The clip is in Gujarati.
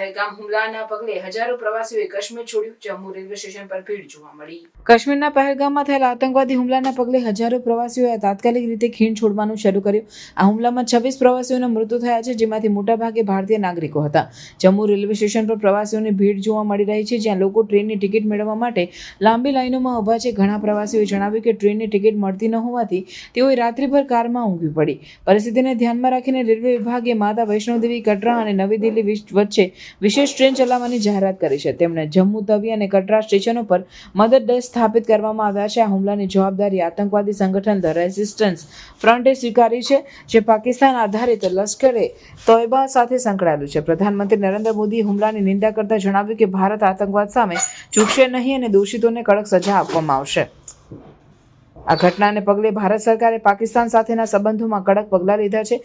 પહેલગામ હુમલાના પગલે હજારો પ્રવાસીઓએ કાશ્મીર છોડ્યું. જમ્મુ રેલવે સ્ટેશન પર ભીડ જોવા મળી. કાશ્મીરના પહેલગામમાં થયેલા આતંકવાદી હુમલાના પગલે હજારો પ્રવાસીઓએ તાત્કાલિક રીતે ખીણ છોડવાનું શરૂ કર્યું. આ હુમલામાં 26 પ્રવાસીઓના મૃત્યુ થયા છે, જેમાંથી મોટાભાગે ભારતીય નાગરિકો હતા. જમ્મુ રેલવે સ્ટેશન પર પ્રવાસીઓની ભીડ જોવા મળી રહી છે, જ્યાં લોકો ટ્રેનની ટિકિટ મેળવવા માટે લાંબી લાઈનોમાં ઊભા છે. ઘણા પ્રવાસીઓએ જણાવ્યું કે ટ્રેનની ટિકિટ મળતી ન હોવાથી તેઓએ રાત્રિભર કારમાં ઊંઘવી પડી. પરિસ્થિતિને ધ્યાનમાં રાખીને રેલવે વિભાગે માતા વૈષ્ણોદેવી, કટરા અને નવી દિલ્હી વચ્ચે વિશેષ ટ્રેન ચલાવવાની જાહેરાત કરી છે. તેમણે જમ્મુ તવી અને કટરા સ્ટેશનો પર મદદ ડેસ્ક સ્થાપિત કરવામાં આવ્યા છે. આ હુમલાની જવાબદારી આતંકવાદી સંગઠન ધ રેઝિસ્ટન્સ ફ્રન્ટે સ્વીકારી છે, જે પાકિસ્તાન આધારિત લશ્કરે તોયબા સાથે સંકળાયેલું છે. પ્રધાનમંત્રી નરેન્દ્ર મોદીએ હુમલાની નિંદા કરતા જણાવ્યું કે ભારત આતંકવાદ સામે ઝૂકશે નહીં અને દોષિતોને કડક સજા આપવામાં આવશે. આ ઘટનાને પગલે ભારત સરકારે પાકિસ્તાન સાથેના સંબંધોમાં કડક પગલાં લીધા છે.